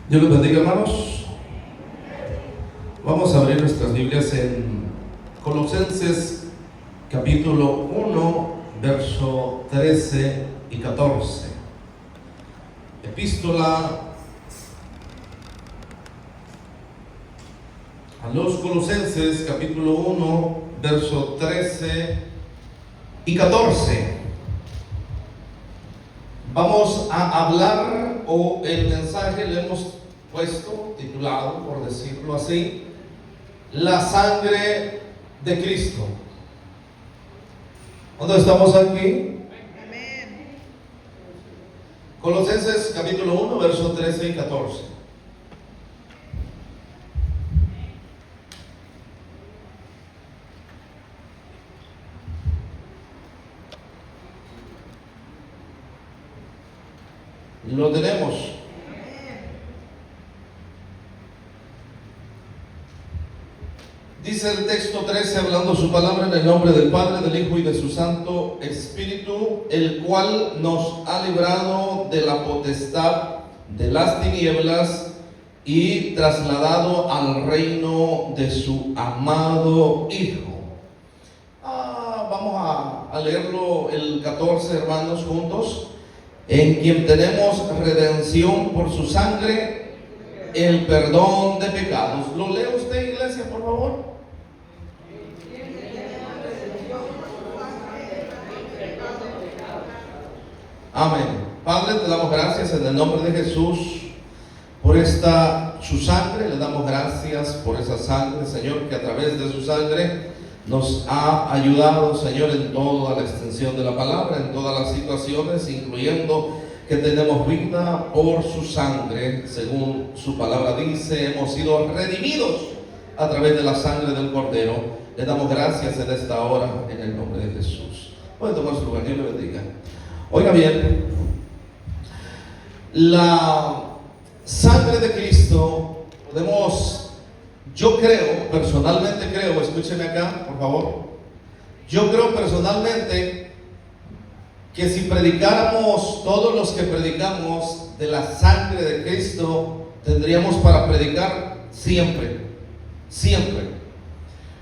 Dios les bendiga, hermanos. Vamos a abrir nuestras Biblias en Colosenses capítulo 1, verso 13 y 14. Epístola a los Colosenses capítulo 1, verso 13 y 14. Vamos a hablar, o el mensaje le hemos puesto, titulado, por decirlo así, la sangre de Cristo. ¿Dónde estamos aquí? Amén. Colosenses capítulo 1, versos 13 y 14. Lo tenemos. Dice el texto 13, hablando su palabra en el nombre del Padre, del Hijo y de su Santo Espíritu, el cual nos ha librado de la potestad de las tinieblas y trasladado al reino de su amado Hijo. Vamos a leerlo el 14, hermanos, juntos. En quien tenemos redención por su sangre, el perdón de pecados. ¿Lo lee usted, iglesia, por favor? Amén. Padre, te damos gracias en el nombre de Jesús por su sangre. Le damos gracias por esa sangre, Señor, que a través de su sangre nos ha ayudado, Señor, en toda la extensión de la palabra, en todas las situaciones, incluyendo que tenemos vida por su sangre. Según su palabra dice, hemos sido redimidos a través de la sangre del Cordero. Le damos gracias en esta hora, en el nombre de Jesús. Pueden tomar su lugar, Dios le bendiga. Oiga bien, la sangre de Cristo, yo creo, personalmente creo, escúcheme acá, por favor. Yo creo personalmente que si predicáramos, todos los que predicamos de la sangre de Cristo, tendríamos para predicar siempre, siempre.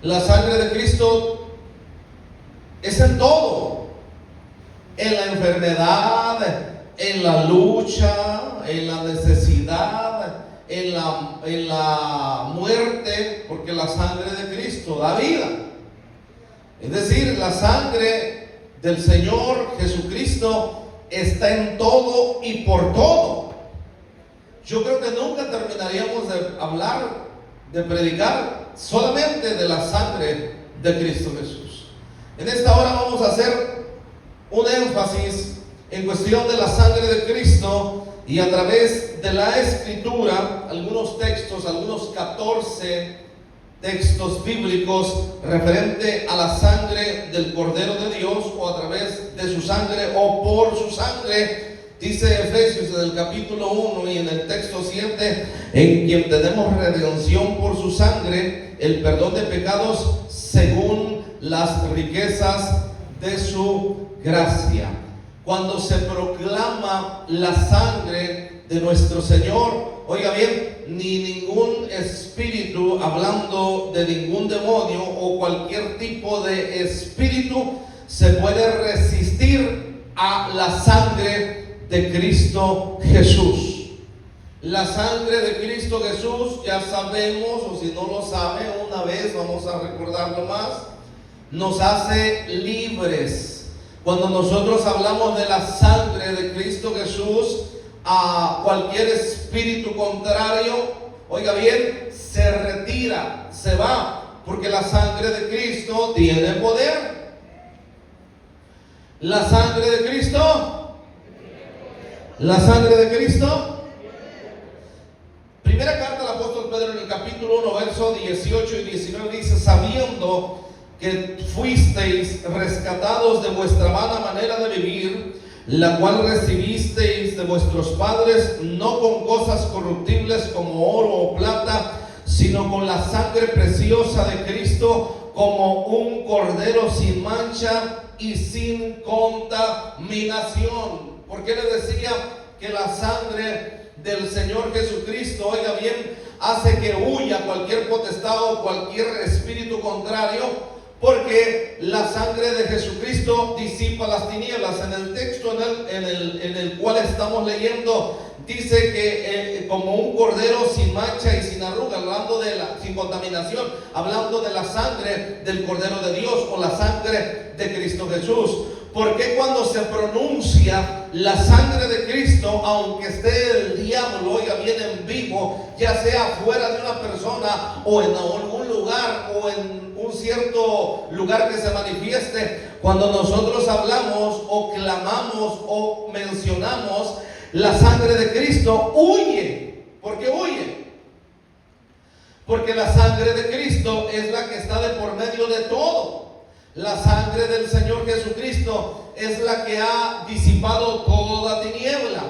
La sangre de Cristo es en todo, en la enfermedad, en la lucha, en la necesidad, en la muerte, porque la sangre de Cristo da vida. Es decir, la sangre del Señor Jesucristo está en todo y por todo. Yo creo que nunca terminaríamos de hablar, de predicar solamente de la sangre de Cristo Jesús. En esta hora vamos a hacer un énfasis en cuestión de la sangre de Cristo, y a través de la Escritura, algunos textos, algunos 14 textos bíblicos referente a la sangre del Cordero de Dios, o a través de su sangre o por su sangre. Dice Efesios en el capítulo 1 y en el texto 7, en quien tenemos redención por su sangre, el perdón de pecados según las riquezas de su gracia. Cuando se proclama la sangre de nuestro Señor, oiga bien, ni ningún espíritu, hablando de ningún demonio o cualquier tipo de espíritu, se puede resistir a la sangre de Cristo Jesús. La sangre de Cristo Jesús, ya sabemos, o si no lo sabe, una vez vamos a recordarlo más, nos hace libres. Cuando nosotros hablamos de la sangre de Cristo Jesús, a cualquier espíritu contrario, oiga bien, se retira, se va, porque la sangre de Cristo tiene poder. La sangre de Cristo, la sangre de Cristo. Primera carta del apóstol Pedro en el capítulo 1, versos 18 y 19 dice: sabiendo que fuisteis rescatados de vuestra vana manera de vivir, la cual recibisteis de vuestros padres, no con cosas corruptibles como oro o plata, sino con la sangre preciosa de Cristo, como un cordero sin mancha y sin contaminación. ¿Por qué le decía que la sangre del Señor Jesucristo, oiga bien, hace que huya cualquier potestad o cualquier espíritu contrario, porque la sangre de Jesucristo disipa las tinieblas. En el texto en el cual estamos leyendo, dice que como un cordero sin mancha y sin arruga, sin contaminación, hablando de la sangre del Cordero de Dios o la sangre de Cristo Jesús. Porque cuando se pronuncia la sangre de Cristo, aunque esté el diablo, oiga bien, en vivo, ya sea fuera de una persona o en algún lugar o en un cierto lugar que se manifieste, cuando nosotros hablamos o clamamos o mencionamos la sangre de Cristo, huye. ¿Por qué huye? Porque la sangre de Cristo es la que está de por medio de todo. La sangre del Señor Jesucristo es la que ha disipado toda tiniebla.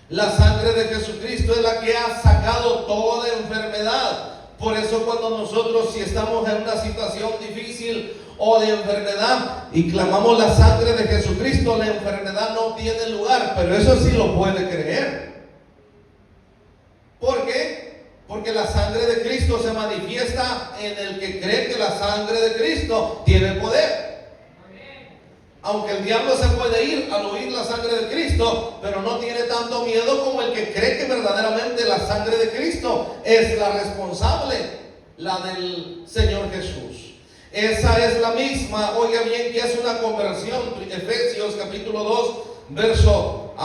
La sangre de Jesucristo es la que ha sacado toda enfermedad. Por eso cuando nosotros, si estamos en una situación difícil o de enfermedad y clamamos la sangre de Jesucristo, la enfermedad no tiene lugar. Pero eso sí lo puede creer. ¿Por qué? Porque la sangre de Cristo se manifiesta en el que cree que la sangre de Cristo tiene poder. Aunque el diablo se puede ir al oír la sangre de Cristo, pero no tiene tanto miedo como el que cree que verdaderamente la sangre de Cristo es la responsable, la del Señor Jesús. Esa es la misma, oiga bien, que es una conversión. Efesios capítulo 2, verso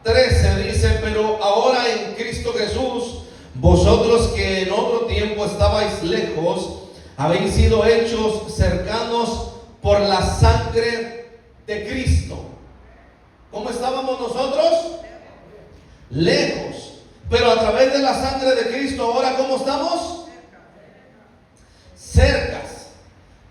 13 dice: pero ahora en Cristo Jesús, vosotros que en otro tiempo estabais lejos, habéis sido hechos cercanos por la sangre de Cristo. ¿Cómo estábamos nosotros? Lejos. Pero a través de la sangre de Cristo, ahora ¿cómo estamos? Cercas.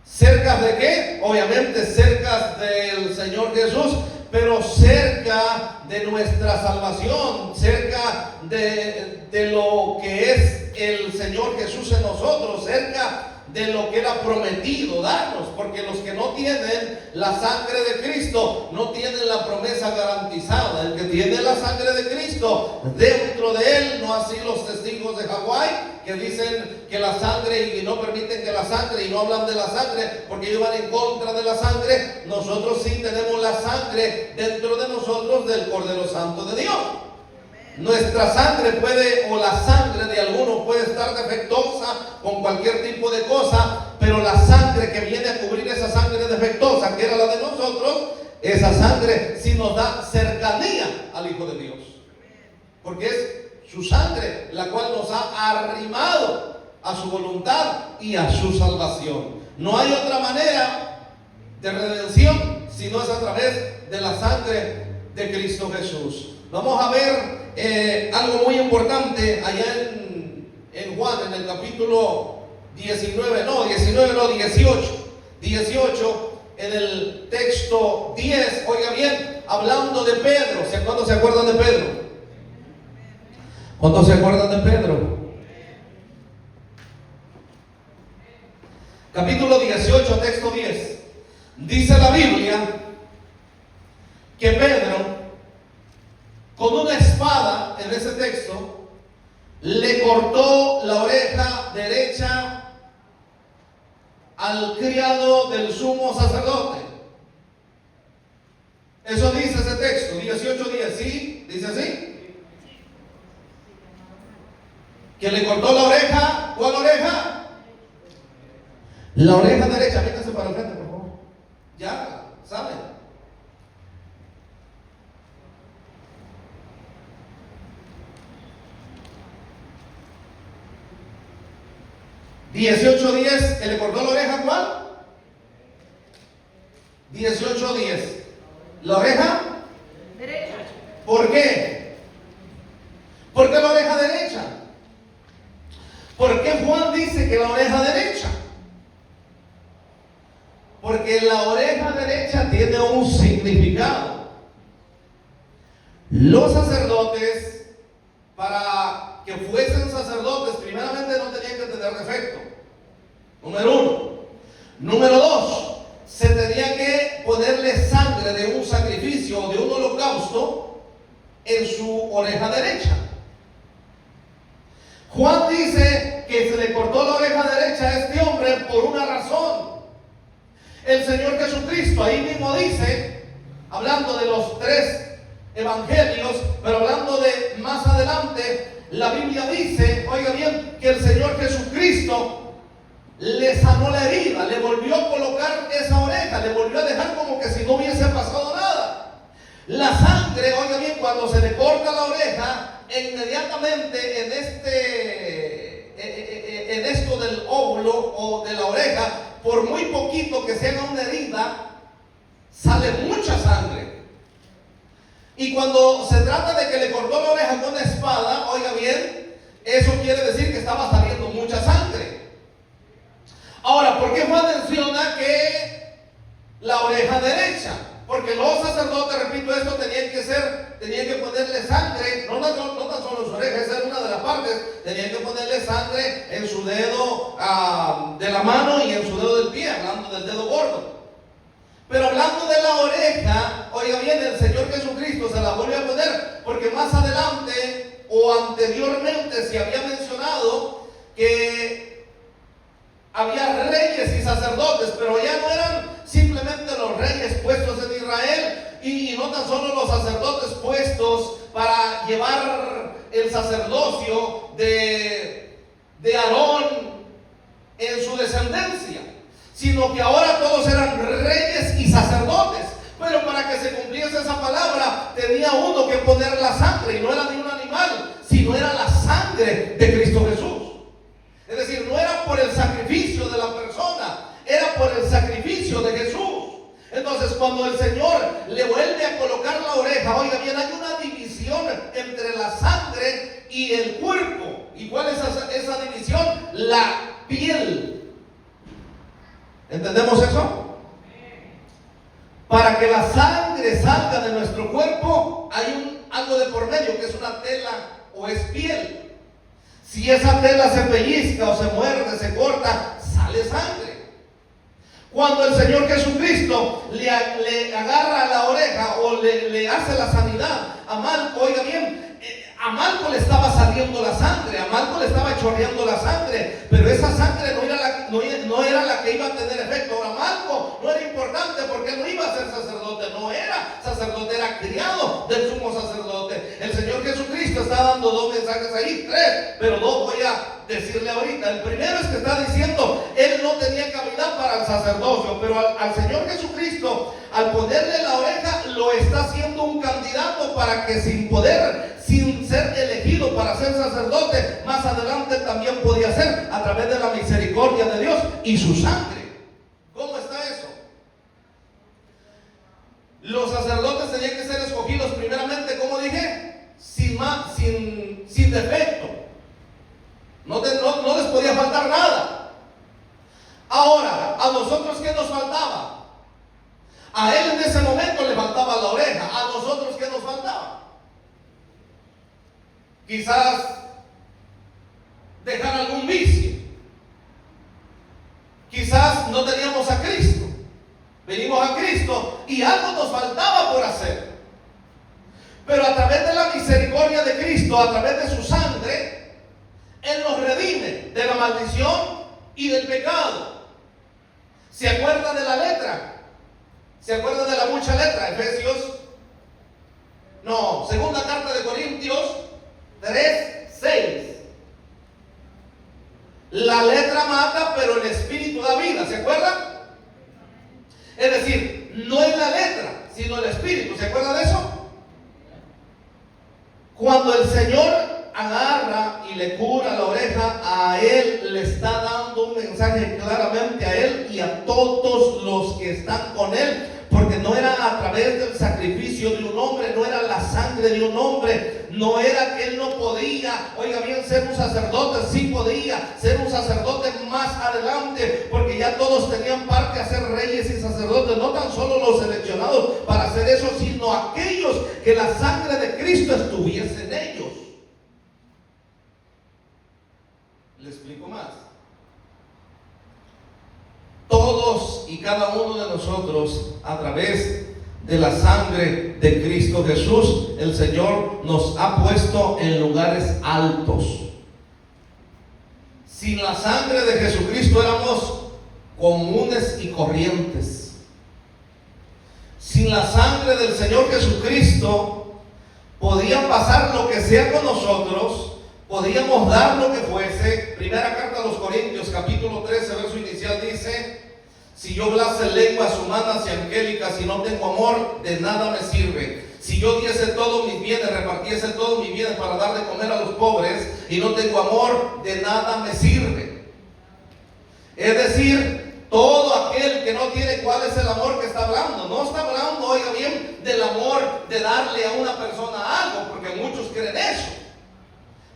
¿Cercas de qué? Obviamente cercas del Señor Jesús, pero cerca de nuestra salvación, cerca de lo que es el Señor Jesús en nosotros, cerca de lo que era prometido darnos, porque los que no tienen la sangre de Cristo no tienen la promesa garantizada. El que tiene la sangre de Cristo dentro de él, no así los testigos de Hawái, que dicen que la sangre y no permiten que la sangre y no hablan de la sangre porque ellos van en contra de la sangre. Nosotros sí tenemos la sangre dentro de nosotros del Cordero Santo de Dios. Nuestra sangre puede, o la sangre de algunos puede estar defectuosa con cualquier tipo de cosa, pero la sangre que viene a cubrir esa sangre defectuosa, que era la de nosotros, esa sangre sí nos da cercanía al Hijo de Dios, porque es su sangre la cual nos ha arrimado a su voluntad y a su salvación. No hay otra manera de redención si no es a través de la sangre de Cristo Jesús. Vamos a ver algo muy importante allá en Juan, en el capítulo 18, en el texto 10, oiga bien, hablando de Pedro. ¿Cuántos se acuerdan de Pedro? ¿Cuántos se acuerdan de Pedro? Capítulo 18, texto 10. Dice la Biblia que Pedro, con una espada, en ese texto, le cortó la oreja derecha al criado del sumo sacerdote. Eso dice ese texto, 18:10, ¿sí? ¿Dice así? Que le cortó la oreja. ¿Cuál oreja? La oreja derecha. Véngase para el frente, por favor. Ya, ¿saben? $18.10, que le cortó la oreja, ¿cuál? 18:10. ¿La oreja? Derecha. ¿Por qué? ¿Por qué la oreja derecha? ¿Por qué Juan dice que la oreja derecha? Porque la oreja derecha tiene un significado. Los sacerdotes, para que fuesen sacerdotes, primeramente no tenían que tener defecto. Número uno. Número dos, se tenía que ponerle sangre de un sacrificio o de un holocausto en su oreja derecha. Juan dice que se le cortó la oreja derecha a este hombre por una razón. El Señor Jesucristo ahí mismo dice, hablando de los 3 evangelios, pero hablando de más adelante, la Biblia dice, oiga bien, que el Señor Jesucristo le sanó la herida, le volvió a colocar esa oreja, le volvió a dejar como que si no hubiese pasado nada. La sangre, oiga bien, cuando se le corta la oreja, inmediatamente en esto del óvulo o de la oreja, por muy poquito que se haga una herida, sale mucha sangre. Y cuando se trata de que le cortó la oreja con una espada, oiga bien, eso quiere decir que estaba saliendo mucha sangre. Ahora, ¿por qué Juan menciona que la oreja derecha? Porque los sacerdotes, repito esto, tenían que ponerle sangre, no tan solo en su oreja, esa era una de las partes, tenían que ponerle sangre en su dedo de la mano y en su dedo del pie, hablando del dedo gordo. Pero hablando de la oreja, oiga bien, el Señor Jesucristo se la vuelve a poner, porque más adelante o anteriormente se había mencionado que había reyes y sacerdotes, pero ya no eran simplemente los reyes puestos en Israel y no tan solo los sacerdotes puestos para llevar el sacerdocio de Aarón en su descendencia, sino que ahora todos eran reyes y sacerdotes. Pero para que se cumpliese esa palabra tenía uno que poner la sangre, y no era de un animal, sino era la sangre de Cristo Jesús. Es decir, no era por el sacrificio de la persona, era por el sacrificio de Jesús. Entonces, cuando el Señor le vuelve a colocar la oreja, oiga bien, hay una división entre la sangre y el cuerpo. ¿Y cuál es esa división? La piel. ¿Entendemos eso? Para que la sangre salga de nuestro cuerpo, hay algo de por medio, que es una tela o es piel. Si esa tela se pellizca o se muerde, se corta, sale sangre. Cuando el Señor Jesucristo le agarra la oreja o le hace la sanidad a Malco, oiga bien, a Malco le estaba saliendo la sangre, a Malco le estaba chorreando la sangre, pero esa sangre no era la que iba a tener efecto. Ahora, Malco no era importante porque él no iba a ser sacerdote, no era sacerdote, era criado del sumo sacerdote. El Señor Jesucristo está dando 2 mensajes ahí, 3, pero 2 voy a decirle ahorita. El primero es que está diciendo, él no tenía cavidad para el sacerdocio, pero al Señor Jesucristo, al ponerle la oreja, lo está haciendo un candidato para que sin ser elegido para ser sacerdote, más adelante también podía ser a través de la misericordia de Dios y su sangre. ¿Cómo está eso? Los sacerdotes tenían que ser escogidos primeramente, como dije, sin defecto. No les podía faltar nada. Ahora, ¿a nosotros qué nos faltaba? A él en ese momento le faltaba la oreja. ¿A nosotros qué nos faltaba? Quizás dejar algún vicio. Quizás no teníamos a Cristo. Venimos a Cristo y algo nos faltaba por hacer. Pero a través de la misericordia de Cristo, a través de su sangre, Él nos redime de la maldición y del pecado. ¿Se acuerda de la letra? ¿Se acuerda de la mucha letra? Segunda carta de Corintios 3:6. La letra mata, pero el espíritu da vida. ¿Se acuerda? Es decir, no es la letra, sino el espíritu. ¿Se acuerda de eso? Cuando el Señor agarra y le cura la oreja, a él le está dando un mensaje claramente a él y a todos los que están con él, porque no era a través del sacrificio de un hombre, no era la sangre de un hombre, no era que él no podía, oiga bien, ser un sacerdote. Sí podía ser un sacerdote más adelante, porque ya todos tenían parte a ser reyes y sacerdotes, no tan solo los seleccionados para hacer eso, sino aquellos que la sangre de Cristo estuviese en ellos. Le explico más. Todos y cada uno de nosotros, a través de la sangre de Cristo Jesús, el Señor nos ha puesto en lugares altos. Sin la sangre de Jesucristo éramos comunes y corrientes. Sin la sangre del Señor Jesucristo podía pasar lo que sea con nosotros, podíamos dar lo que fuese. Primera carta a los Corintios, capítulo 13, verso inicial dice: si yo hablase lenguas humanas y angélicas y no tengo amor, de nada me sirve. Si yo diese todos mis bienes, repartiese todos mis bienes para dar de comer a los pobres y no tengo amor, de nada me sirve. Es decir, todo aquel que no tiene cuál es el amor que está hablando. No está hablando, oiga bien, del amor de darle a una persona algo, porque muchos creen eso.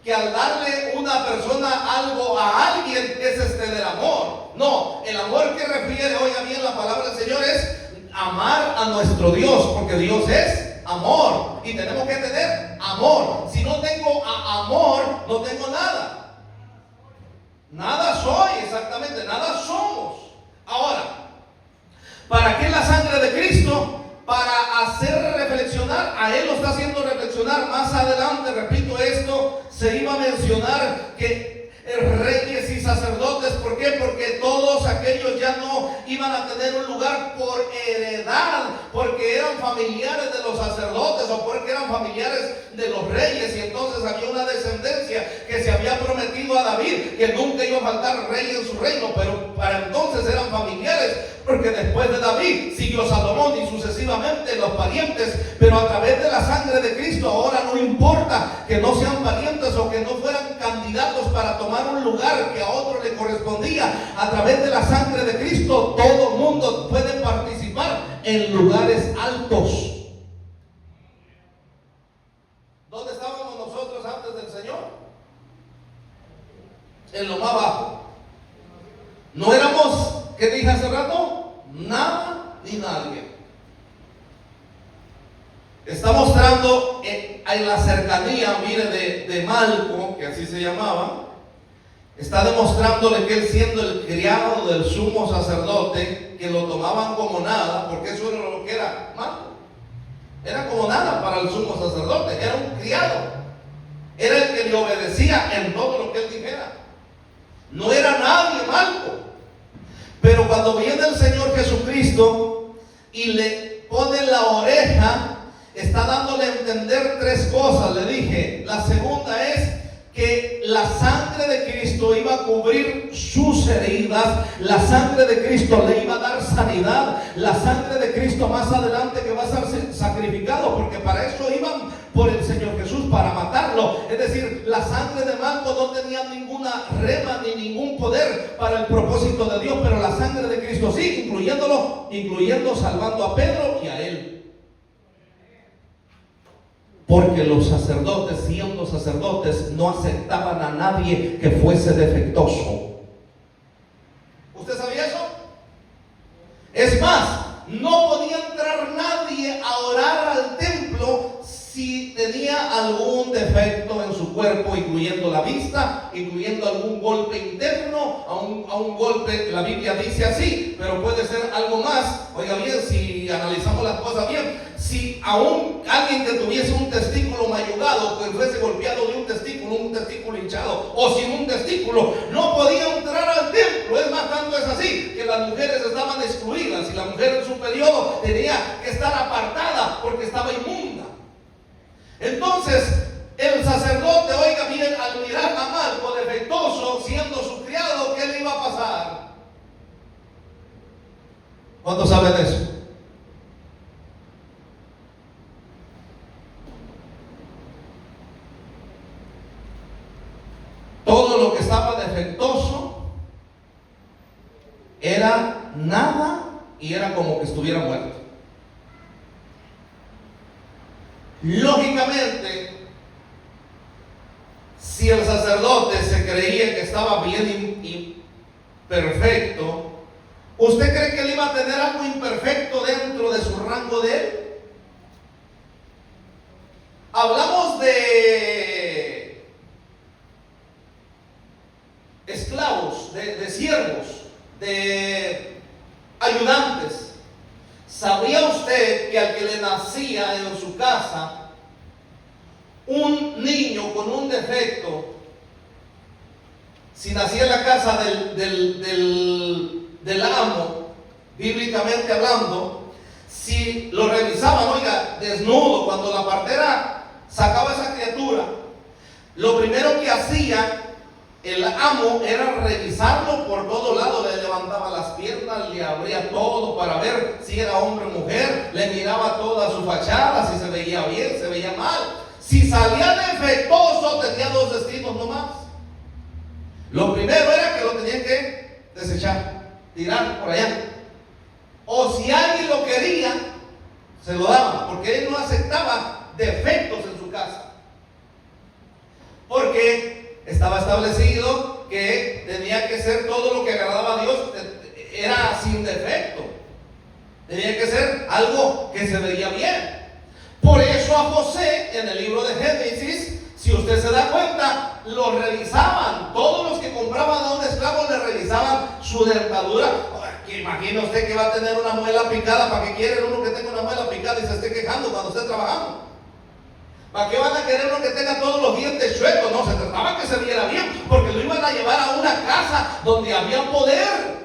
Que al darle una persona algo a alguien es del amor. No, el amor que refiere, oiga bien, la palabra del Señor es amar a nuestro Dios, porque Dios es amor y tenemos que tener amor. Si no tengo amor, no tengo nada. Nada soy, exactamente, nada somos. Ahora, ¿para qué la sangre de Cristo? Para hacer reflexionar, a Él lo está haciendo reflexionar. Más adelante, repito esto, se iba a mencionar que reyes y sacerdotes. ¿Por qué? Porque todos aquellos ya no iban a tener un lugar por heredad, porque eran familiares de los sacerdotes o porque eran familiares de los reyes, y entonces había una descendencia que se había prometido a David que nunca iba a faltar rey en su reino, pero para entonces eran familiares, porque después de David siguió Salomón y sucesivamente los parientes. Pero a través de la sangre de Cristo ahora no importa que no sean parientes o que no fueran candidatos para tomar un lugar que a otro le correspondía. A través de la sangre de Cristo todo mundo puede participar en lugares altos. ¿Dónde estábamos nosotros antes del Señor? En lo más bajo. No éramos, ¿qué dije hace rato? Nada ni nadie. Está mostrando en la cercanía, mire, de Malco, que así se llamaba, está demostrándole que él, siendo el criado del sumo sacerdote, que lo tomaban como nada, porque eso era lo que era Malco. Era como nada para el sumo sacerdote, era un criado, era el que le obedecía en todo lo que él dijera. No era nadie Malco. Pero cuando viene el Señor Jesucristo y le pone la oreja, está dándole a entender tres cosas. Le dije, la segunda es que la sangre de Cristo iba a cubrir sus heridas, la sangre de Cristo le iba a dar sanidad, la sangre de Cristo más adelante que va a ser sacrificado, porque para eso iban por el Señor Jesús, para matarlo. Es decir, la sangre de Malco no tenía ninguna rema ni ningún poder para el propósito de Dios, pero la sangre de Cristo sí, incluyendo salvando a Pedro y a él. Porque los sacerdotes, siendo sacerdotes, no aceptaban a nadie que fuese defectuoso. ¿Usted sabía eso? Es más, no podía entrar nadie a orar al templo si tenía algún defecto en su cuerpo, incluyendo la vista, incluyendo algún golpe interno, a un golpe, la Biblia dice así, pero puede ser algo más. Oiga bien, si analizamos las cosas bien, si aún alguien que tuviese un testículo mayugado, que fuese golpeado de un testículo hinchado o sin un testículo, no podía entrar al templo. Es más, tanto es así que las mujeres estaban excluidas, y la mujer en su periodo tenía que estar apartada porque estaba inmunda. Entonces, el sacerdote, oiga bien, al mirar a Malco defectuoso, siendo su criado, ¿qué le iba a pasar? ¿Cuántos saben eso? Todo lo que estaba defectuoso era nada y era como que estuviera muerto. Lógicamente, si el sacerdote se creía que estaba bien y perfecto, ¿usted cree que él iba a tener algo imperfecto dentro de su rango de él? Hablamos de esclavos, de siervos, de ayudantes. ¿Sabía usted que al que con un defecto, si nacía en la casa del amo, bíblicamente hablando, si lo revisaban, oiga, desnudo, cuando la partera sacaba a esa criatura, lo primero que hacía el amo era revisarlo por todos lados, le levantaba las piernas, le abría todo para ver si era hombre o mujer, le miraba toda su fachada, si se veía bien, se veía mal. Si salía defectuoso, tenía dos destinos nomás. Lo primero era que lo tenían que desechar, tirar por allá. O si alguien lo quería, se lo daban, porque él no aceptaba defectos en su casa. Porque estaba establecido que tenía que ser todo lo que agradaba a Dios, era sin defecto. Tenía que ser algo que se veía bien. Por eso a José, en el libro de Génesis, si usted se da cuenta, lo revisaban. Todos los que compraban a un esclavo le revisaban su dentadura. Imagina usted que va a tener una muela picada. ¿Para qué quiere uno que tenga una muela picada y se esté quejando cuando esté trabajando? ¿Para qué van a querer uno que tenga todos los dientes chuecos? No, se trataba que se viera bien, porque lo iban a llevar a una casa donde había poder,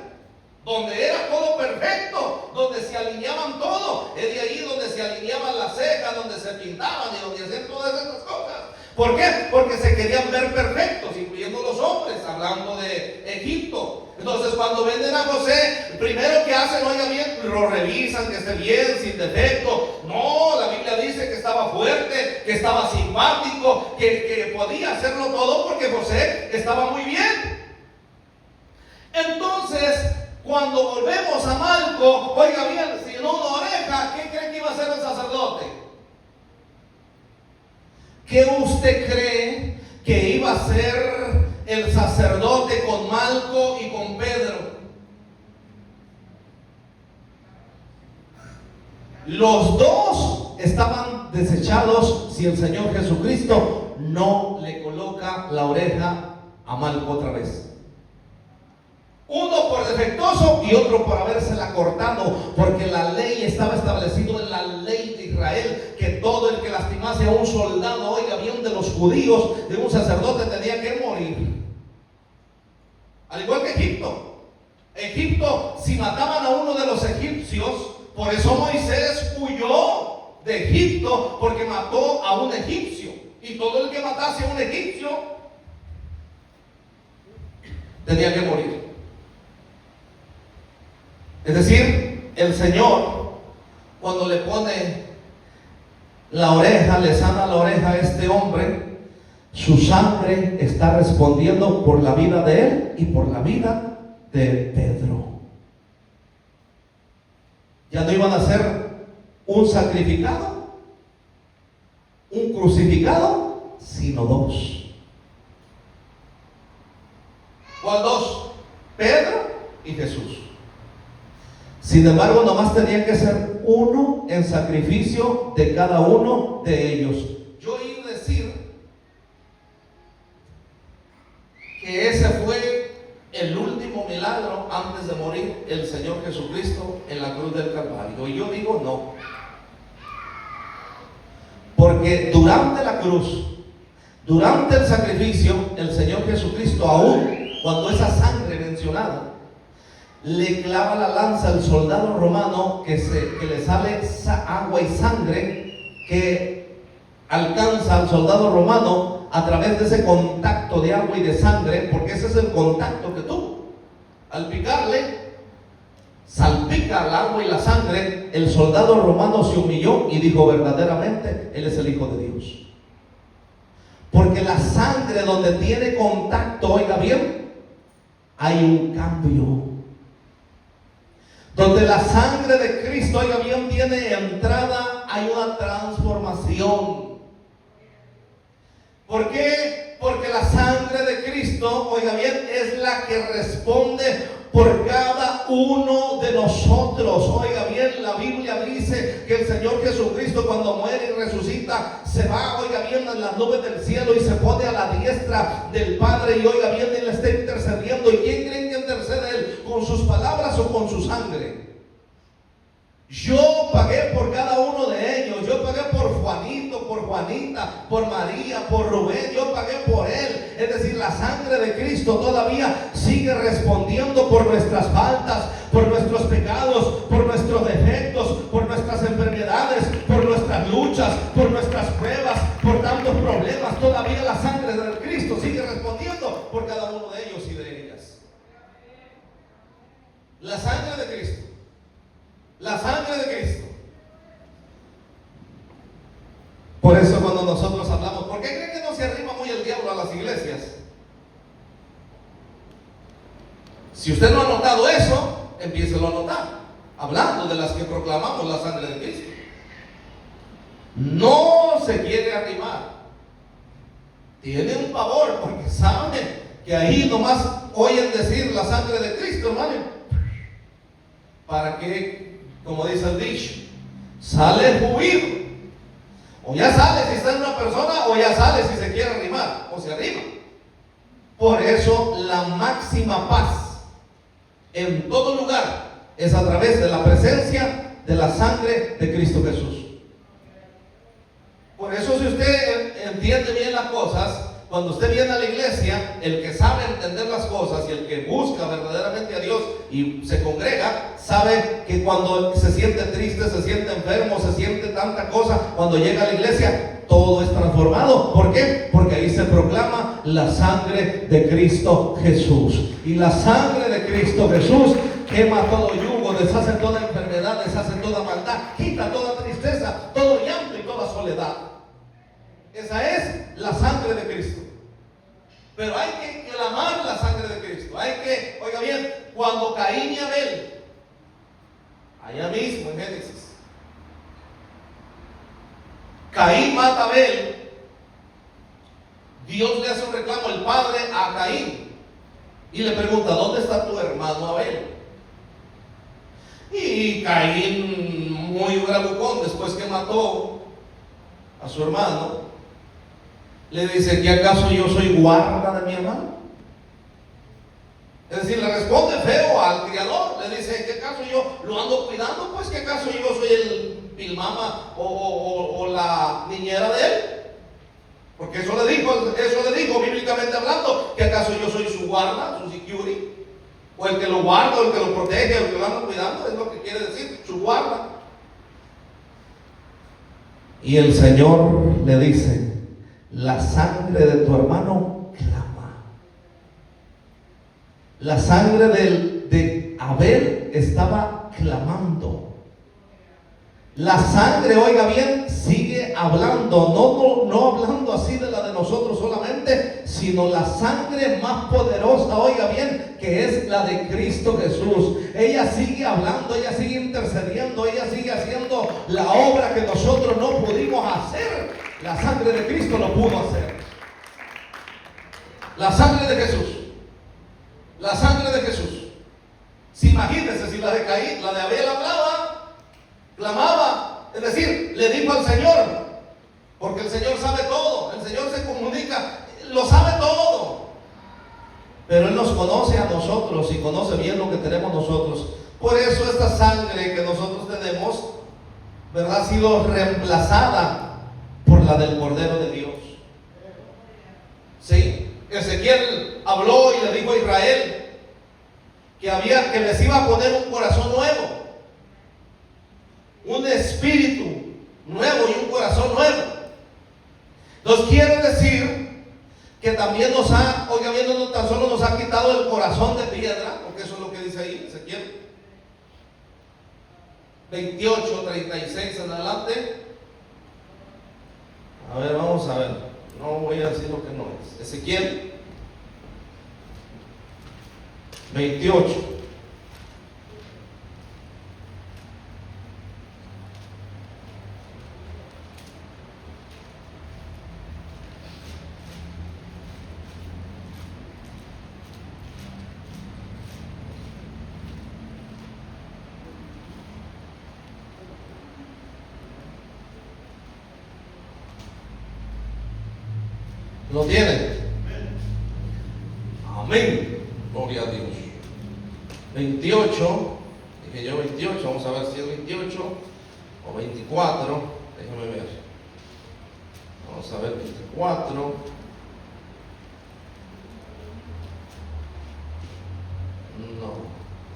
donde era todo perfecto, donde se alineaban todo. Es de ahí donde se alineaban las cejas, donde se pintaban y donde hacían todas esas cosas. ¿Por qué? Porque se querían ver perfectos, incluyendo los hombres, hablando de Egipto. Entonces, cuando venden a José, el primero que hacen, oiga bien, lo revisan, que esté bien, sin defecto. No, la Biblia dice que estaba fuerte, que estaba simpático, que podía hacerlo todo porque José estaba muy bien. Entonces, cuando volvemos a Malco, oiga bien, sin una oreja, ¿qué cree que iba a hacer el sacerdote? ¿Qué usted cree que iba a hacer el sacerdote con Malco y con Pedro? Los dos estaban desechados si el Señor Jesucristo no le coloca la oreja a Malco otra vez. Uno por defectuoso y otro por habérsela cortado, porque la ley estaba establecido en la ley de Israel que todo el que lastimase a un soldado, oiga bien, de los judíos, de un sacerdote, tenía que morir. Al igual que Egipto. Egipto, si mataban a uno de los egipcios, por eso Moisés huyó de Egipto, porque mató a un egipcio. Y todo el que matase a un egipcio tenía que morir. Es decir, el Señor, cuando le pone la oreja, le sana la oreja a este hombre, su sangre está respondiendo por la vida de él y por la vida de Pedro. Ya no iban a ser un sacrificado, un crucificado, sino dos. ¿Cuál dos? Pedro y Jesús. Sin embargo, nomás tenía que ser uno en sacrificio de cada uno de ellos. Yo oí decir que ese fue el último milagro antes de morir el Señor Jesucristo en la cruz del Calvario. Y yo digo no. Porque durante la cruz, durante el sacrificio, el Señor Jesucristo, aún cuando esa sangre mencionada, le clava la lanza al soldado romano, que le sale agua y sangre que alcanza al soldado romano a través de ese contacto de agua y de sangre, porque ese es el contacto que tuvo. Al picarle, salpica el agua y la sangre, el soldado romano se humilló y dijo: verdaderamente, Él es el Hijo de Dios. Porque la sangre donde tiene contacto, oiga bien, hay un cambio. Donde la sangre de Cristo, oiga bien, tiene entrada, hay una transformación. ¿Por qué? Porque la sangre de Cristo, oiga bien, es la que responde por cada uno de nosotros. Oiga bien, la Biblia dice que el Señor Jesucristo, cuando muere y resucita, se va, oiga bien, en las nubes del cielo y se pone a la diestra del Padre, y oiga bien, Él está intercediendo. ¿Y quién creen que intercede Él? ¿Con sus palabras o con su sangre? Yo pagué por cada uno de ellos. Yo pagué por Juanito, por Juanita, por María, por Rubén, yo pagué por él. Es decir, la sangre de Cristo todavía sigue respondiendo por nuestras faltas, por nuestros pecados, por nuestros defectos, por nuestras enfermedades, por nuestras luchas, por nuestras pruebas, por tantos problemas. Todavía la sangre de Cristo sigue respondiendo por cada uno de ellos y de ellas. La sangre de Cristo. La sangre de Cristo. Por eso cuando nosotros hablamos, ¿por qué creen que no se arrima muy el diablo a las iglesias? Si usted no ha notado eso, empiécelo a notar, hablando de las que proclamamos la sangre de Cristo. No se quiere arrimar. Tiene un pavor porque sabe que ahí nomás oyen decir la sangre de Cristo, hermano. Para que, como dice el dicho, sale juido. O ya sale si está en una persona, o ya sale si se quiere arrimar, o se arrima. Por eso la máxima paz en todo lugar es a través de la presencia de la sangre de Cristo Jesús. Por eso, si usted entiende bien las cosas, cuando usted viene a la iglesia, el que sabe entender las cosas y el que busca verdaderamente a Dios y se congrega, sabe que cuando se siente triste, se siente enfermo, se siente tanta cosa, cuando llega a la iglesia, todo es transformado. ¿Por qué? Porque ahí se proclama la sangre de Cristo Jesús. Y la sangre de Cristo Jesús quema todo yugo, deshace toda enfermedad, deshace toda maldad, quita toda tristeza, todo llanto y toda soledad. Esa es la sangre de Cristo. Pero hay que clamar la sangre de Cristo. Hay que, oiga bien, cuando Caín y Abel, allá mismo en Génesis, Caín mata a Abel, Dios le hace un reclamo, el padre, a Caín, y le pregunta: ¿dónde está tu hermano Abel? Y Caín, muy bravucón, después que mató a su hermano, le dice: ¿qué acaso yo soy guarda de mi hermano? Es decir, le responde feo al criador. Le dice: ¿qué acaso yo lo ando cuidando? Pues ¿qué acaso yo soy el pilmama o la niñera de él? Porque eso le dijo bíblicamente hablando. ¿Que acaso yo soy su guarda, su security? O el que lo guarda, o el que lo protege, o el que lo anda cuidando, es lo que quiere decir, su guarda. Y el Señor le dice: la sangre de tu hermano clama. La sangre de Abel estaba clamando. La sangre, oiga bien, sigue hablando, no hablando así de la de nosotros solamente, sino la sangre más poderosa, oiga bien, que es la de Cristo Jesús. Ella sigue hablando, ella sigue intercediendo, ella sigue haciendo la obra que nosotros no pudimos hacer. La sangre de Cristo lo pudo hacer. La sangre de Jesús. La sangre de Jesús. Si imagínense, si la de Caín, la de Abel hablaba, clamaba, es decir, le dijo al Señor, porque el Señor sabe todo, el Señor se comunica, lo sabe todo, pero Él nos conoce a nosotros y conoce bien lo que tenemos nosotros. Por eso esta sangre que nosotros tenemos, ¿verdad?, ha sido reemplazada por la del Cordero de Dios. ¿Sí? Ezequiel habló y le dijo a Israel que les iba a poner un corazón nuevo, un espíritu nuevo y un corazón nuevo. Entonces quiere decir que también nos ha, oiga bien, no tan solo nos ha quitado el corazón de piedra, porque eso es lo que dice ahí Ezequiel 28, 36 en adelante. A ver, vamos a ver, no voy a decir lo que no es. Ezequiel 28. ¿Lo tienen? Amén. Gloria a Dios. 28, dije yo 28, vamos a ver si es 28 o 24, déjame ver. Vamos a ver 24. No.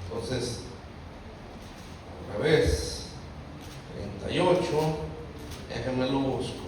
Entonces, al revés. 38. Déjenme lo busco.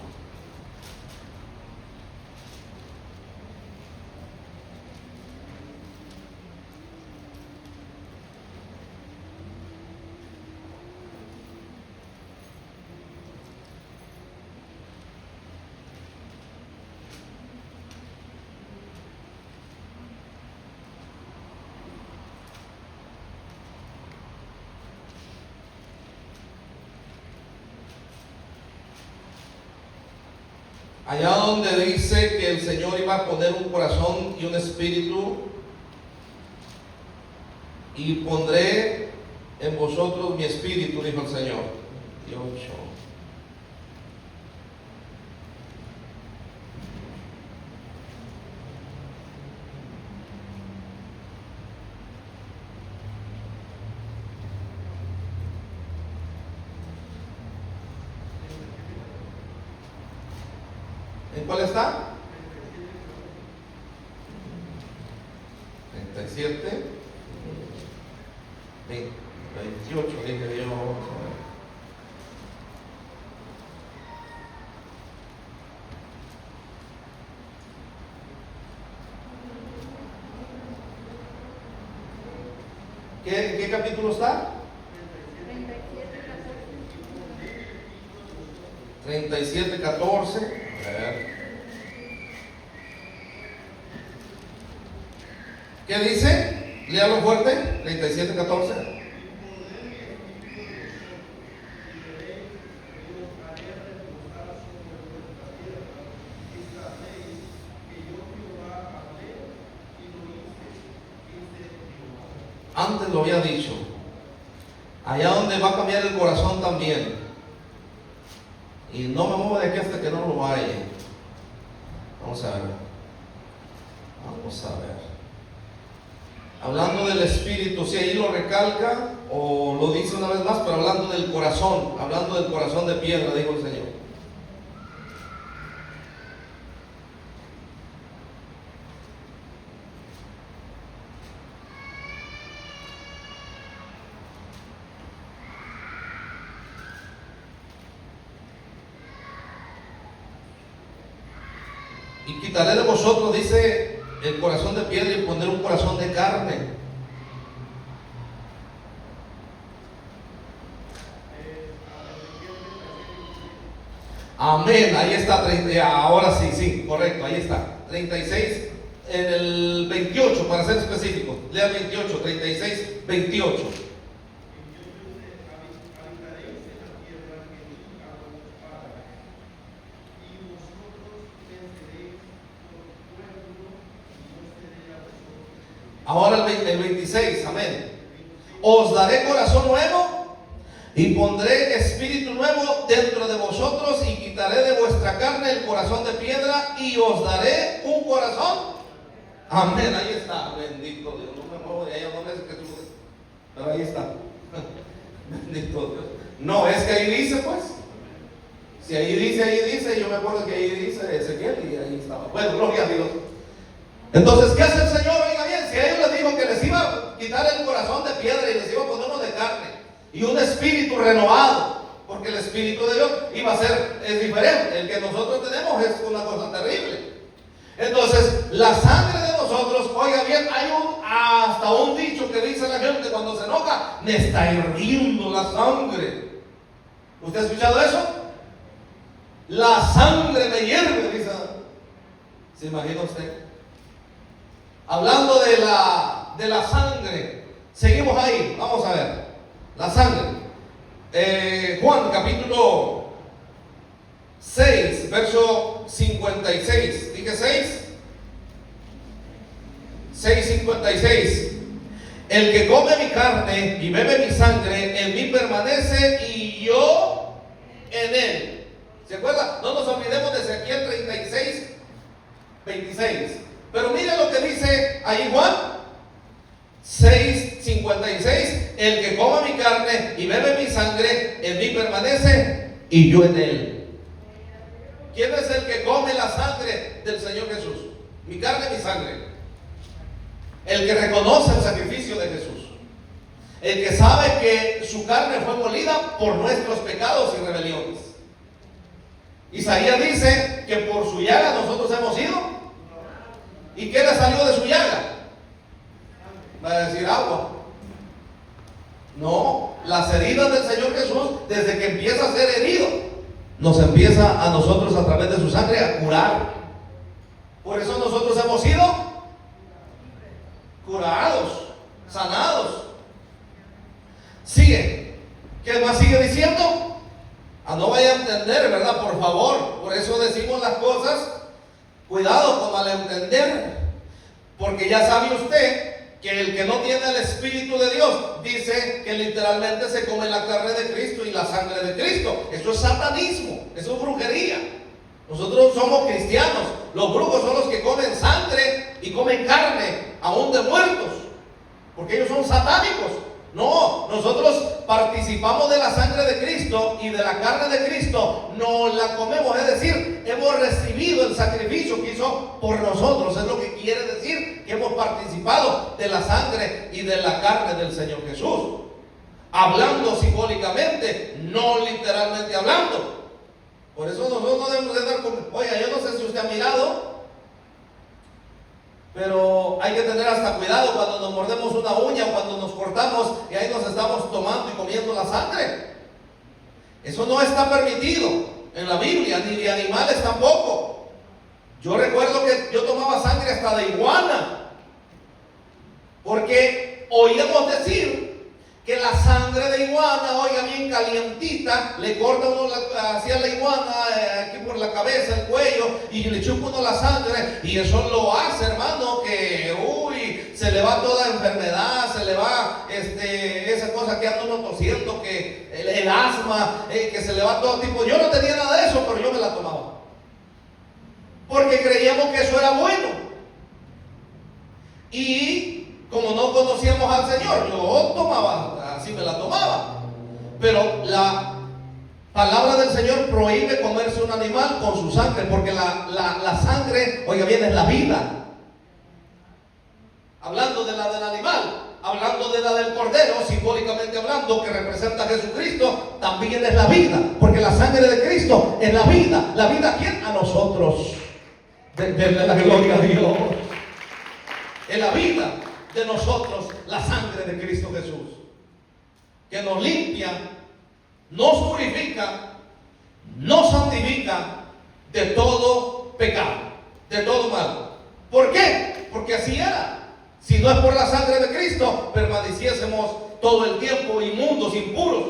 Allá donde dice que el Señor iba a poner un corazón y un espíritu, y pondré en vosotros mi espíritu, dijo el Señor. 18. ¿En cuál está? 37. 28, dije yo. Vamos a ver. ¿Qué capítulo está? 37, 14. A ver. ¿Qué dice? Léalo fuerte. 37, 14. Antes lo había dicho. Allá donde va a cambiar el corazón también. Y no me muevo de aquí hasta que no lo vaya. Vamos a ver. Vamos a ver. Hablando del espíritu, si ahí lo recalca o lo dice una vez más, pero hablando del corazón de piedra, dijo el Señor. Y quitaré de vosotros, dice, el corazón de piedra y pondré un corazón de carne. Amén, ahí está, ahora sí, correcto, ahí está. 36, en el 28, para ser específico. Lea 28, 36, 28. Ahora el 26, amén. Os daré corazón nuevo y pondré espíritu nuevo dentro de vosotros y quitaré de vuestra carne el corazón de piedra y os daré un corazón. Amén, ahí está. Bendito Dios. No me muevo de ahí, no me que tú. Pero ahí está. Bendito Dios. No, es que ahí dice, pues. Si ahí dice, yo me acuerdo que ahí dice Ezequiel y ahí estaba. Bueno, gloria a Dios. Entonces, ¿qué hace el Señor? Oiga bien, si a ellos les dijo que les iba a quitar el corazón de piedra y les iba a poner uno de carne y un espíritu renovado, porque el espíritu de Dios iba a ser, es diferente. El que nosotros tenemos es una cosa terrible. Entonces, la sangre de nosotros, oiga bien, hay hasta un dicho que dice la gente cuando se enoja: me está hirviendo la sangre. ¿Usted ha escuchado eso? La sangre me hierve, dice. ¿Se imagina usted? Hablando de la sangre, seguimos ahí, vamos a ver, la sangre. Juan capítulo 6, verso 56, dije 6, 6:56. El que come mi carne y bebe mi sangre, en mí permanece y yo en él. ¿Se acuerda? No nos olvidemos de Ezequiel 36, 26. Pero mire lo que dice ahí Juan 6:56. El que coma mi carne y bebe mi sangre, en mí permanece y yo en él. ¿Quién ¿Quién es el que come la sangre del Señor Jesús? Mi carne, mi sangre. El que reconoce el sacrificio de Jesús. El que sabe que su carne fue molida por nuestros pecados y rebeliones. Isaías dice que por su llaga nosotros hemos ido. ¿Y qué le salió de su llaga? Va a decir agua. No, las heridas del Señor Jesús, desde que empieza a ser herido, nos empieza a nosotros a través de su sangre a curar. Por eso nosotros hemos sido curados, sanados. Sigue. ¿Qué más sigue diciendo? No vaya a entender, ¿verdad? Por favor. Por eso decimos las cosas. Cuidado con malentender. Porque ya sabe usted que el que no tiene el Espíritu de Dios dice que literalmente se come la carne de Cristo y la sangre de Cristo. Eso es satanismo. Eso es brujería. Nosotros somos cristianos. Los brujos son los que comen sangre y comen carne, aún de muertos, porque ellos son satánicos. No, nosotros participamos de la sangre de Cristo y de la carne de Cristo, no la comemos, es decir, hemos recibido el sacrificio que hizo por nosotros. Es lo que quiere decir que hemos participado de la sangre y de la carne del Señor Jesús, hablando simbólicamente, no literalmente hablando. Por eso nosotros no debemos de dar oiga, yo no sé si usted ha mirado, pero hay que tener hasta cuidado cuando nos mordemos una uña o cuando nos cortamos y ahí nos estamos tomando y comiendo la sangre. Eso no está permitido en la Biblia, ni de animales tampoco. Yo recuerdo que yo tomaba sangre hasta de iguana, porque oíamos decir que la sangre de iguana, oiga, bien calientita, le corta uno hacia la iguana, aquí por la cabeza, el cuello, y le chupa uno la sangre, y eso lo hace, hermano, que se le va toda enfermedad, se le va esa cosa que anda uno tosiendo, que el asma, que se le va todo tipo. Yo no tenía nada de eso, pero yo me la tomaba, porque creíamos que eso era bueno. Y como no conocíamos al Señor, yo tomaba, así me la tomaba. Pero la palabra del Señor prohíbe comerse un animal con su sangre, porque la sangre, oiga bien, es la vida. Hablando de la del animal, hablando de la del cordero, simbólicamente hablando, que representa a Jesucristo, también es la vida, porque la sangre de Cristo es la vida. ¿La vida a quién? A nosotros. Denle la gloria a Dios. Es la vida de nosotros, la sangre de Cristo Jesús, que nos limpia, nos purifica, nos santifica de todo pecado, de todo mal. ¿Por qué? Porque así era. Si no es por la sangre de Cristo, permaneciésemos todo el tiempo inmundos, impuros.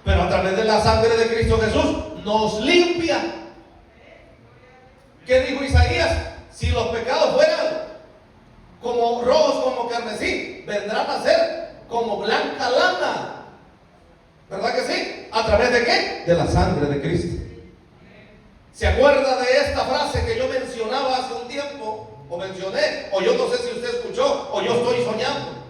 Pero a través de la sangre de Cristo Jesús nos limpia. ¿Qué dijo Isaías? Si los pecados fueran como rojos, como carmesí, vendrán a ser como blanca lana. ¿Verdad que sí? ¿A través de qué? De la sangre de Cristo. ¿Se acuerda de esta frase que yo mencionaba hace un tiempo? O mencioné, o yo no sé si usted escuchó, o yo estoy soñando.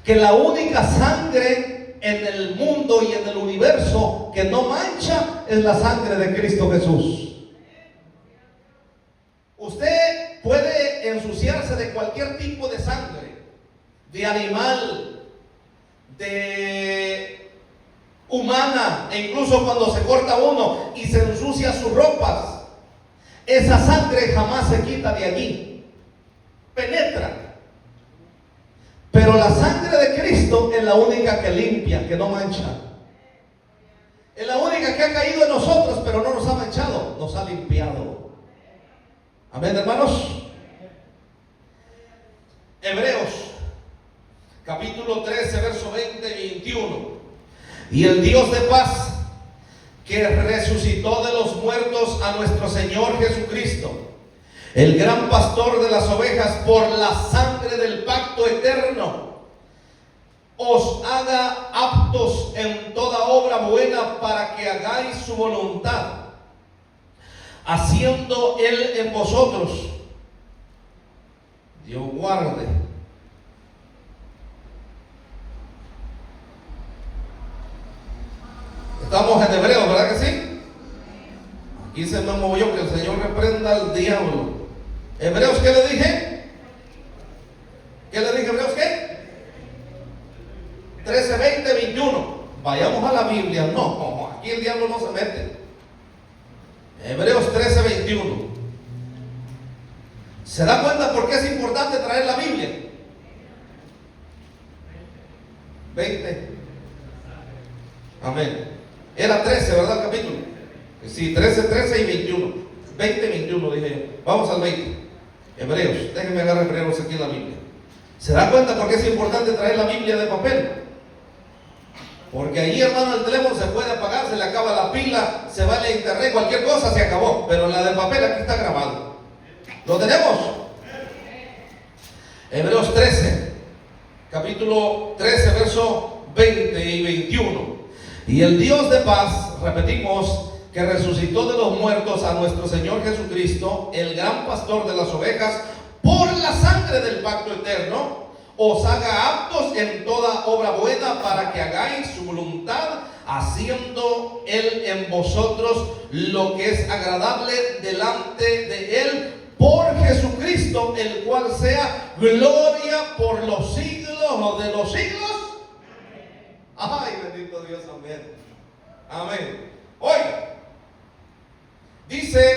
Que la única sangre en el mundo y en el universo que no mancha es la sangre de Cristo Jesús. Usted puede ensuciarse de cualquier tipo de sangre, de animal, de humana, e incluso cuando se corta uno y se ensucia sus ropas, esa sangre jamás se quita de allí, penetra. Pero la sangre de Cristo es la única que limpia, que no mancha. Es la única que ha caído en nosotros, pero no nos ha manchado, nos ha limpiado. Amén, hermanos. Hebreos, capítulo 13, verso 20 y 21. Y el Dios de paz, que resucitó de los muertos a nuestro Señor Jesucristo, el gran pastor de las ovejas, por la sangre del pacto eterno, os haga aptos en toda obra buena para que hagáis su voluntad, haciendo Él en vosotros. Dios guarde. Estamos en Hebreos, ¿verdad que sí? Aquí se me me muevo yo, que el Señor reprenda al diablo. Hebreos, ¿qué le dije? ¿Qué le dije, Hebreos qué? 13, 20, 21. Vayamos a la Biblia. No, aquí el diablo no se mete. Hebreos 13, 21. ¿Se da cuenta por qué es importante traer la Biblia? 20. Amén. Era 13, ¿verdad? El capítulo. Sí, 13, 13 y 21. 20, 21 dije yo. Vamos al 20. Hebreos. Déjenme agarrar Hebreos aquí en la Biblia. ¿Se da cuenta por qué es importante traer la Biblia de papel? Porque ahí, hermano, el teléfono se puede apagar, se le acaba la pila, se va a internet, cualquier cosa se acabó. Pero la de papel aquí está grabado. ¿Lo tenemos? Hebreos 13, capítulo 13, verso 20 y 21. Y el Dios de paz, repetimos, que resucitó de los muertos a nuestro Señor Jesucristo, el gran pastor de las ovejas, por la sangre del pacto eterno, os haga aptos en toda obra buena para que hagáis su voluntad, haciendo Él en vosotros lo que es agradable delante de Él, por Jesucristo, el cual sea gloria por los siglos de los siglos. Ay, bendito Dios, amén. Amén. Oiga, dice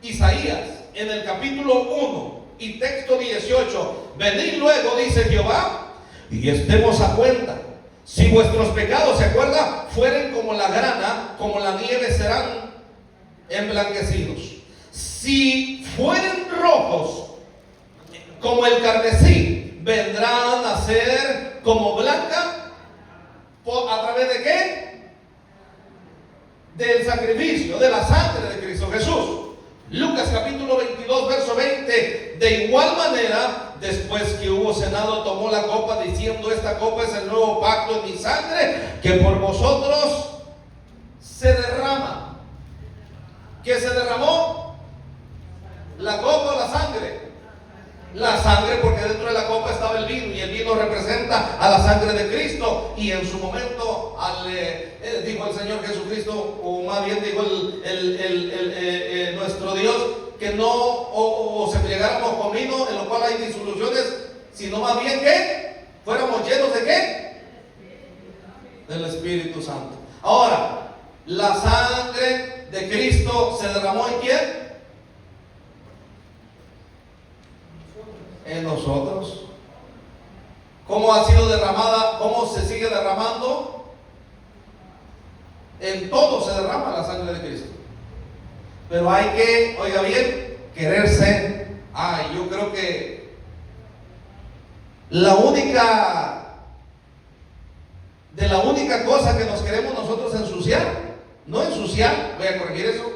Isaías en el capítulo 1 y texto 18: venid luego, dice Jehová, y estemos a cuenta. Si vuestros pecados, ¿se acuerda?, fueren como la grana, como la nieve serán emblanquecidos. Si fueren rojos como el carmesí, vendrán a ser como blanca. ¿A través de qué? Del sacrificio, de la sangre de Cristo Jesús. Lucas capítulo 22, verso 20. De igual manera, después que hubo cenado, tomó la copa, diciendo: esta copa es el nuevo pacto en mi sangre, que por vosotros se derrama. ¿Qué se derramó? La copa o la sangre. La sangre, porque dentro de la copa estaba el vino, y el vino representa a la sangre de Cristo. Y en su momento dijo el Señor Jesucristo, o más bien dijo nuestro Dios, que no os embriagáramos con vino, en lo cual hay disoluciones, sino más bien que fuéramos llenos de ¿qué? Del Espíritu Santo. Ahora, la sangre de Cristo se derramó ¿en quién? En nosotros. ¿Cómo ha sido derramada? ¿Cómo se sigue derramando? En todo se derrama la sangre de Cristo. Pero hay que, oiga bien, quererse. Yo creo que la única cosa que nos queremos nosotros ensuciar, no ensuciar, voy a corregir eso,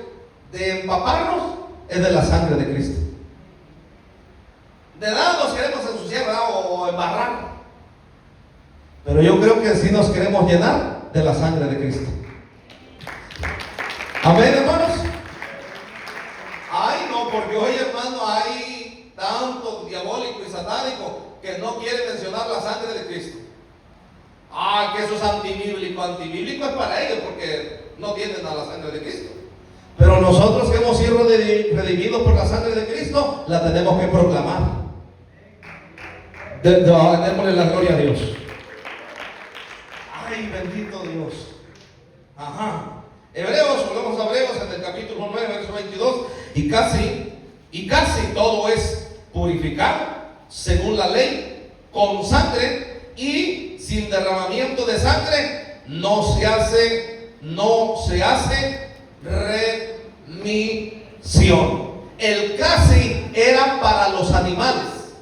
de empaparnos, es de la sangre de Cristo. De nada nos queremos ensuciar, ¿verdad? O embarrar. Pero yo creo que sí nos queremos llenar de la sangre de Cristo. Amén, hermanos. Ay, no, porque hoy, hermano, hay tanto diabólico y satánico que no quiere mencionar la sangre de Cristo. Que eso es antibíblico. Antibíblico es para ellos, porque no tienen a la sangre de Cristo. Pero nosotros que hemos sido redimidos por la sangre de Cristo, la tenemos que proclamar. Démosle la gloria a Dios. Ay, bendito Dios. Hebreos, volvemos a Hebreos en el capítulo 9, verso 22. Y casi todo es purificado según la ley, con sangre, y sin derramamiento de sangre no se hace remisión. El casi era para los animales,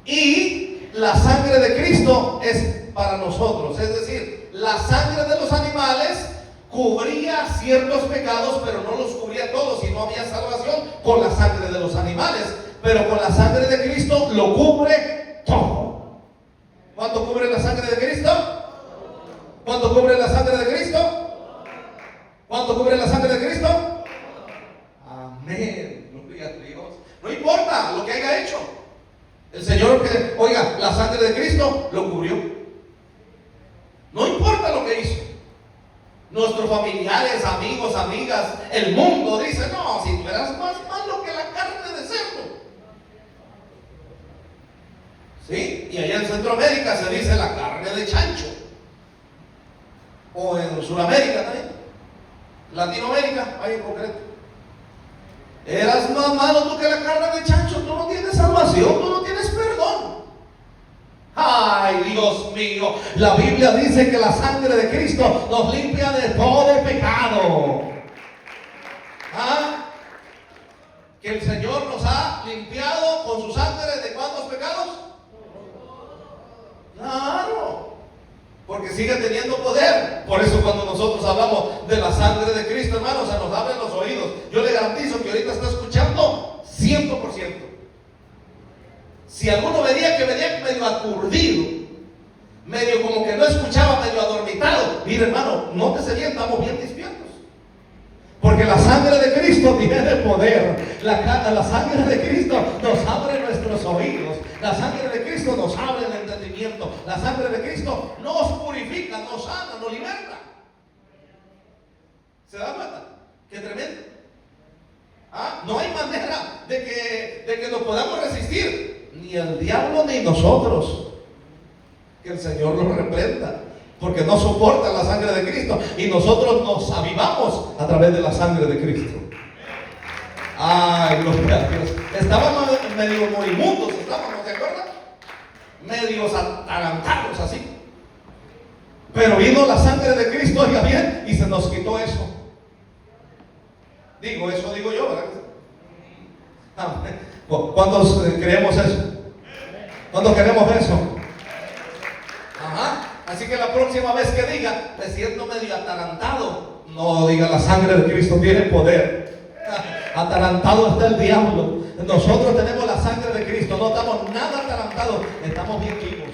y la sangre de Cristo es para nosotros. Es decir, la sangre de los animales cubría ciertos pecados, pero no los cubría todos, y no había salvación con la sangre de los animales. Pero con la sangre de Cristo lo cubre todo. ¿Cuánto cubre la sangre de Cristo? ¿Cuánto cubre la sangre de Cristo? ¿Cuánto cubre la sangre de Cristo? Amén. Gloria a Dios. No importa lo que haya hecho. El Señor, oiga, la sangre de Cristo lo cubrió. No importa lo que hizo. Nuestros familiares, amigos, amigas, el mundo mundo dice, no, si tú eras más malo que la carne de cerdo. ¿Sí? Y allá en Centroamérica se dice la carne de chancho. O en Sudamérica también. Latinoamérica, ahí en concreto. Eras más malo tú que la carne de chancho, tú no tienes salvación, tú no tienes perdón. Ay, Dios mío, la Biblia dice que la sangre de Cristo nos limpia de todo pecado. ¿Ah? Que el Señor nos ha limpiado con su sangre de cuántos pecados. Claro, porque sigue teniendo poder. Por eso cuando nosotros hablamos de la sangre de Cristo, hermanos, se nos abren los oídos. Yo le garantizo que ahorita está escuchando 100%. Si alguno venía medio aturdido, medio como que no escuchaba, medio adormitado, mire, hermano, nótese bien, estamos bien despiertos. Porque la sangre de Cristo tiene poder. La sangre de Cristo nos abre nuestros oídos. La sangre de Cristo nos abre el entendimiento. La sangre de Cristo nos purifica, nos sana, nos liberta. ¿Se da cuenta? ¡Qué tremendo! ¿Ah? No hay manera de que nos podamos resistir. Ni el diablo ni nosotros. Que el Señor los reprenda. Porque no soporta la sangre de Cristo. Y nosotros nos avivamos a través de la sangre de Cristo. Ay, gloria a Dios. Estábamos medio moribundos, ¿se acuerdan? Medios atarantados así. Pero vino la sangre de Cristo, oiga bien, y se nos quitó eso. Digo yo, ¿verdad? ¿Cuántos creemos eso? ¿Cuántos queremos eso? Ajá. Así que la próxima vez que diga, me siento medio atarantado, no diga, la sangre de Cristo tiene poder. Atarantado está el diablo. Nosotros tenemos la sangre de Cristo, no estamos nada atarantados, estamos bien vivos.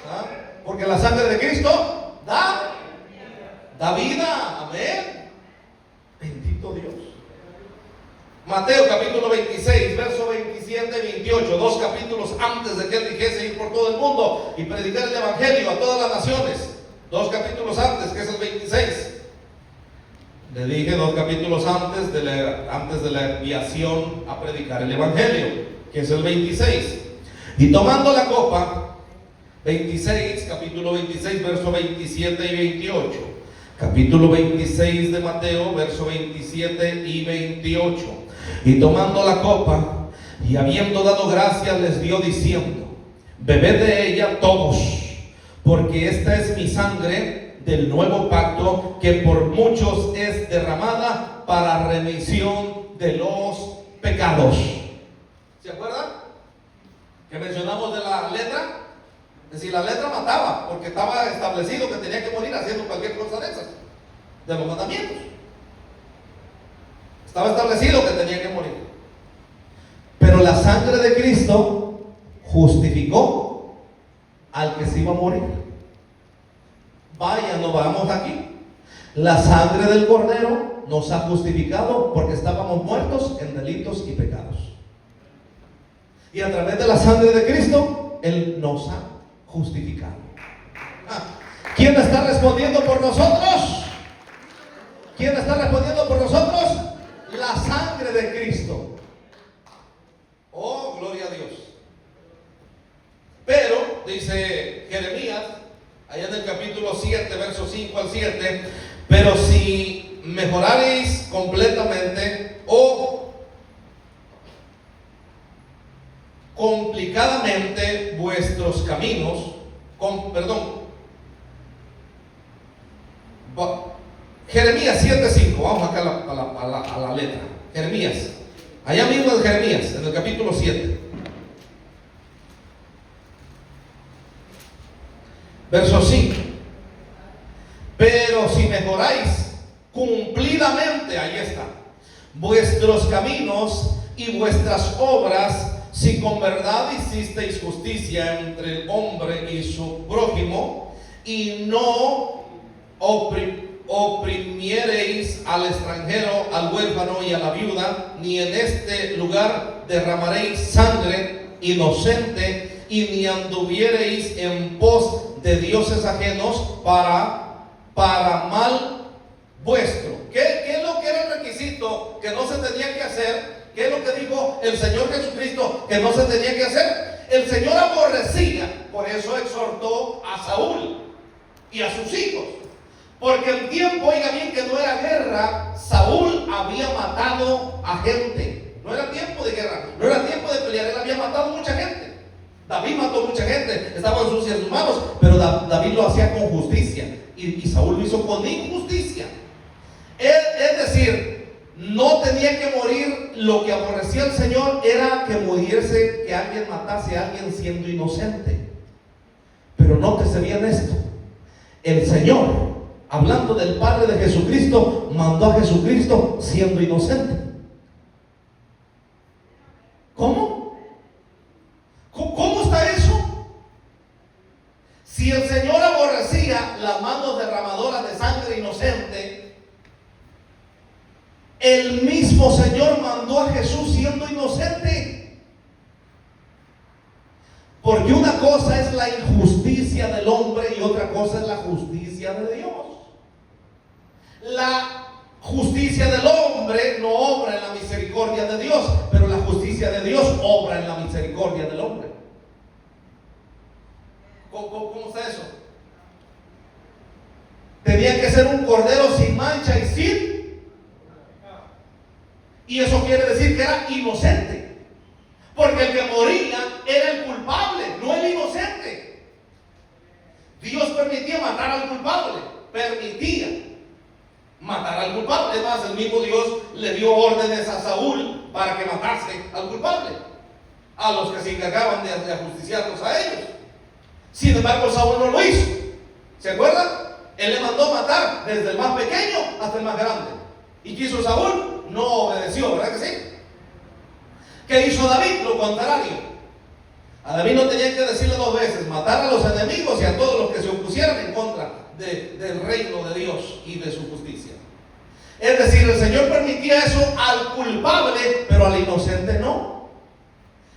¿Ah? Porque la sangre de Cristo da vida. Amén. Bendito Dios. Mateo capítulo 26, verso 27 y 28, 2 capítulos antes de que él dijese ir por todo el mundo y predicar el evangelio a todas las naciones. 2 capítulos antes, que es el 26. Le dije 2 capítulos antes de la enviación a predicar el evangelio, que es el 26. Y tomando la copa, 26, capítulo 26, verso 27 y 28. Capítulo 26 de Mateo, verso 27 y 28. Y tomando la copa, y habiendo dado gracias, les dio diciendo: bebed de ella todos, porque esta es mi sangre del nuevo pacto, que por muchos es derramada para remisión de los pecados. ¿Se acuerdan? Que mencionamos de la letra. Es decir, la letra mataba, porque estaba establecido que tenía que morir haciendo cualquier cosa de esas, de los mandamientos. Estaba establecido que tenía que morir. Pero la sangre de Cristo justificó al que se iba a morir. Vaya, no vamos aquí. La sangre del Cordero nos ha justificado porque estábamos muertos en delitos y pecados. Y a través de la sangre de Cristo, Él nos ha justificado. ¿Quién está respondiendo por nosotros? ¿Quién está respondiendo por nosotros? La sangre de Cristo. Oh, gloria a Dios. Pero, dice Jeremías, allá en el capítulo 7, verso 5 al 7, pero si mejoraréis completamente o complicadamente vuestros caminos, Jeremías 7:5, vamos acá a la letra. Jeremías, allá mismo en Jeremías, en el capítulo 7, verso 5. Pero si mejoráis cumplidamente, ahí está, vuestros caminos y vuestras obras, si con verdad hicisteis justicia entre el hombre y su prójimo, y no oprimiereis al extranjero, al huérfano y a la viuda, ni en este lugar derramaréis sangre inocente, y ni anduviereis en pos de dioses ajenos para mal vuestro. ¿Qué es lo que que no se tenía que hacer, ¿qué es lo que dijo el Señor Jesucristo que no se tenía que hacer? El Señor aborrecía, por eso exhortó a Saúl y a sus hijos. Porque el tiempo, oiga bien, que no era guerra, Saúl había matado a gente. No era tiempo de guerra, no era tiempo de pelear, él había matado mucha gente. David mató mucha gente, estaban sucias sus manos, pero David lo hacía con justicia y Saúl lo hizo con injusticia. Es decir, no tenía que morir. Lo que aborrecía el Señor era que muriese, que alguien matase a alguien siendo inocente. Pero nótese bien esto: el Señor, hablando del Padre de Jesucristo, mandó a Jesucristo siendo inocente. ¿Cómo? ¿Cómo está eso? Si el Señor aborrecía las manos derramadoras de sangre inocente, el mismo Señor mandó a Jesús siendo inocente. Porque una cosa es la injusticia del hombre y otra cosa es la justicia de Dios. La justicia del hombre no obra en la misericordia de Dios, pero la justicia de Dios obra en la misericordia del hombre. ¿Cómo está eso? Tenía que ser un cordero sin mancha y sin. Y eso quiere decir que era inocente. Porque el que moría era el culpable, no el inocente. Dios permitía matar al culpable, permitía matar al culpable. Además, el mismo Dios le dio órdenes a Saúl para que matase al culpable, a los que se encargaban de ajusticiarlos a ellos. Sin embargo, Saúl no lo hizo. ¿Se acuerdan? Él le mandó matar desde el más pequeño hasta el más grande. ¿Y qué hizo Saúl? No obedeció, ¿verdad que sí? ¿Qué hizo David? Lo contrario. A David no tenía que decirle dos veces: matar a los enemigos y a todos los que se opusieran en contra del reino de Dios y de su justicia. Es decir, el Señor permitía eso al culpable, pero al inocente no.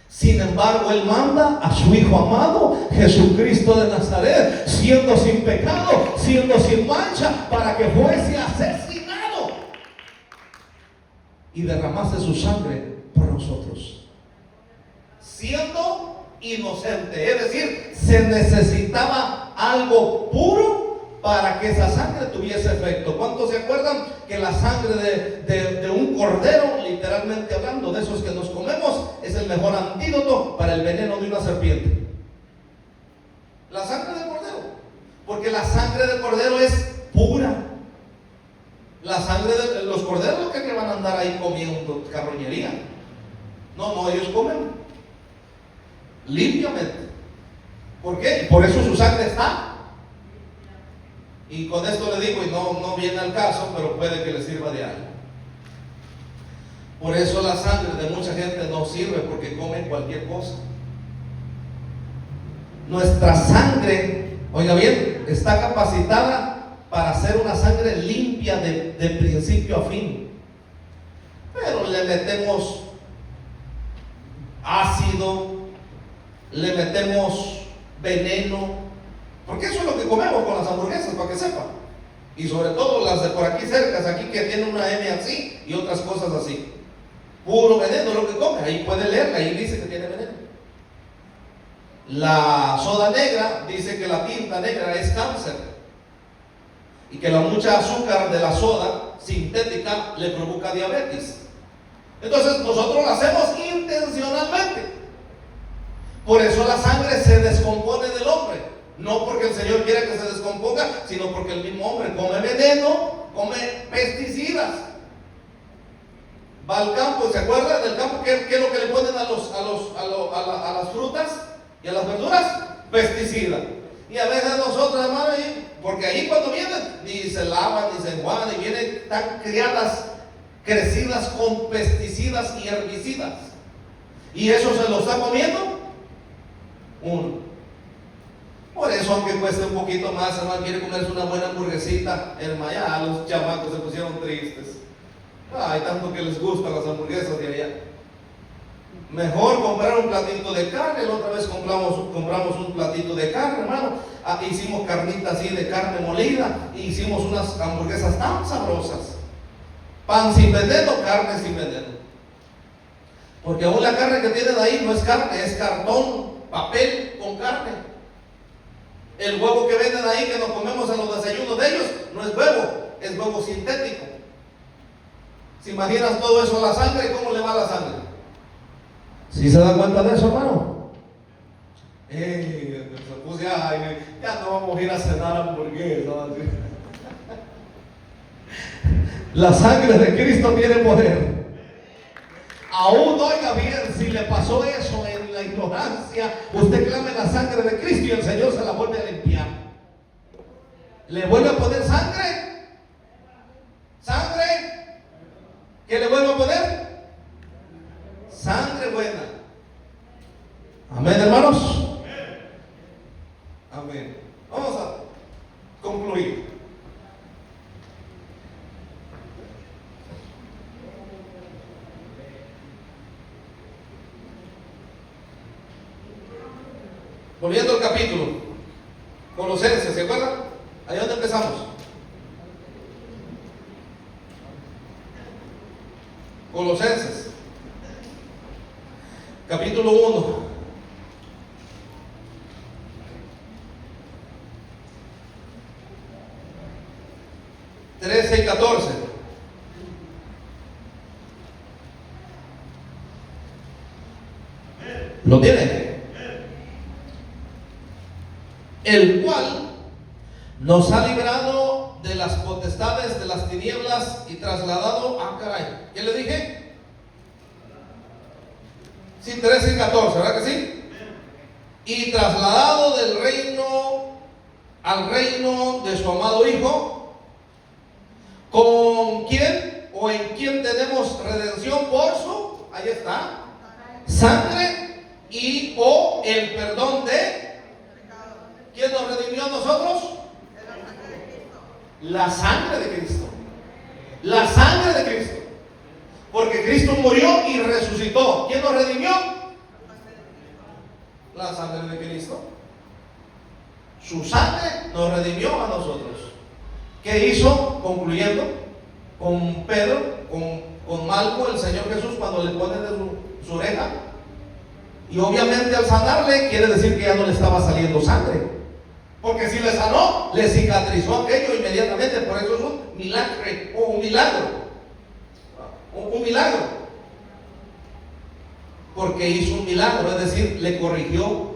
Sin embargo, Él manda a su Hijo amado, Jesucristo de Nazaret, siendo sin pecado, siendo sin mancha, para que fuese asesinado y derramase su sangre por nosotros, siendo inocente. Es decir, se necesitaba algo puro para que esa sangre tuviese efecto. ¿Cuántos se acuerdan que la sangre de un cordero, literalmente hablando, de esos que nos comemos, es el mejor antídoto para el veneno de una serpiente? La sangre del cordero, porque la sangre del cordero es pura. La sangre de los corderos, lo que van a andar ahí comiendo carroñería. No, ellos comen limpiamente. ¿Por qué? Por eso su sangre está. Y con esto le digo, y no viene al caso, pero puede que le sirva de algo. Por eso la sangre de mucha gente no sirve, porque comen cualquier cosa. Nuestra sangre, oiga bien, está capacitada para hacer una sangre limpia de principio a fin. Pero le metemos ácido, le metemos veneno, porque eso es lo que comemos con las hamburguesas, para que sepan. Y sobre todo las de por aquí cerca, aquí que tienen una M así y otras cosas así. Puro veneno lo que come. Ahí puede leer, ahí dice que tiene veneno. La soda negra dice que la tinta negra es cáncer y que la mucha azúcar de la soda sintética le provoca diabetes. Entonces nosotros lo hacemos intencionalmente. Por eso la sangre se descompone del hombre. No porque el Señor quiera que se descomponga, sino porque el mismo hombre come veneno, come pesticidas. Va al campo, ¿se acuerdan del campo? ¿Qué es lo que le ponen a las frutas y a las verduras? Pesticida. Y a veces nosotros, hermano, porque ahí cuando vienen, ni se lavan, ni se enjuagan, y vienen tan crecidas con pesticidas y herbicidas. Y eso se lo está comiendo uno. Por eso, aunque cueste un poquito más, hermano, quiere comerse una buena hamburguesita, hermano, ya los chamacos se pusieron tristes. Hay tanto que les gustan las hamburguesas de allá. Mejor comprar un platito de carne. La otra vez compramos un platito de carne, hermano. Hicimos carnita así de carne molida y hicimos unas hamburguesas tan sabrosas. Pan sin veneno, carne sin veneno. Porque aún la carne que tienen ahí no es carne, es cartón, papel con carne. El huevo que venden ahí, que nos comemos en los desayunos de ellos, no es huevo, es huevo sintético. ¿Se imaginas todo eso a la sangre? ¿Cómo le va a la sangre? ¿Sí se da cuenta de eso, hermano? Pues ya no vamos a ir a cenar hamburguesas. La sangre de Cristo tiene poder. Aún, oiga bien, si le pasó eso en la ignorancia, usted clame la sangre de Cristo y el Señor se la vuelve a limpiar. ¿Le vuelve a poner sangre? ¿Sangre? ¿Qué le vuelve a poner? Sangre buena. Amén, hermanos. Amén. Vamos a concluir. Volviendo al capítulo, Colosenses, ¿se acuerdan? Ahí donde empezamos. Colosenses, capítulo 1. Y 14. ¿Lo tiene? El cual nos ha librado de las potestades de las tinieblas y trasladado a caray. ¿Qué le dije? Sí, 13 y 14, ¿verdad que sí? Y trasladado del reino al reino de su amado Hijo, ¿con quién o en quién tenemos redención por su? Ahí está. Sangre y o el perdón de. ¿Quién nos redimió a nosotros? La sangre de Cristo. La sangre de Cristo. Porque Cristo murió y resucitó. ¿Quién nos redimió? La sangre de Cristo. Su sangre nos redimió a nosotros. ¿Qué hizo? Concluyendo con Pedro, con Malco, el Señor Jesús, cuando le pone de su oreja. Y obviamente al sanarle, quiere decir que ya no le estaba saliendo sangre. Porque si le sanó, le cicatrizó aquello inmediatamente. Por eso es un milagro, o un milagro. Un milagro. Porque hizo un milagro, es decir, le corrigió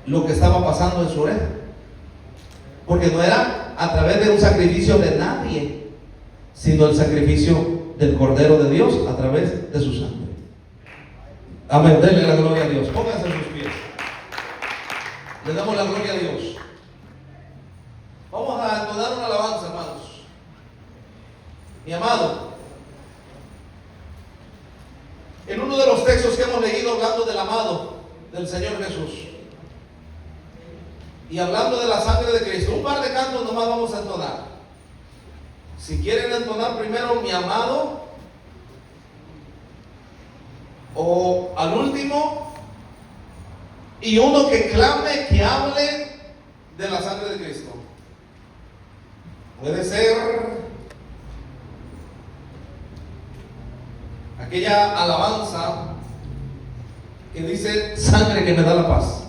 lo que estaba pasando en su oreja. Porque no era a través de un sacrificio de nadie, sino el sacrificio del Cordero de Dios a través de su sangre. Amén. Denle la gloria a Dios. Pónganse en sus pies. Le damos la gloria a Dios. Vamos a entonar una alabanza, hermanos. Mi amado, en uno de los textos que hemos leído hablando del amado del Señor Jesús y hablando de la sangre de Cristo, un par de cantos nomás vamos a entonar. Si quieren entonar primero mi amado, o al último, y uno que clame, que hable de la sangre de Cristo. Puede ser aquella alabanza que dice: sangre que me da la paz.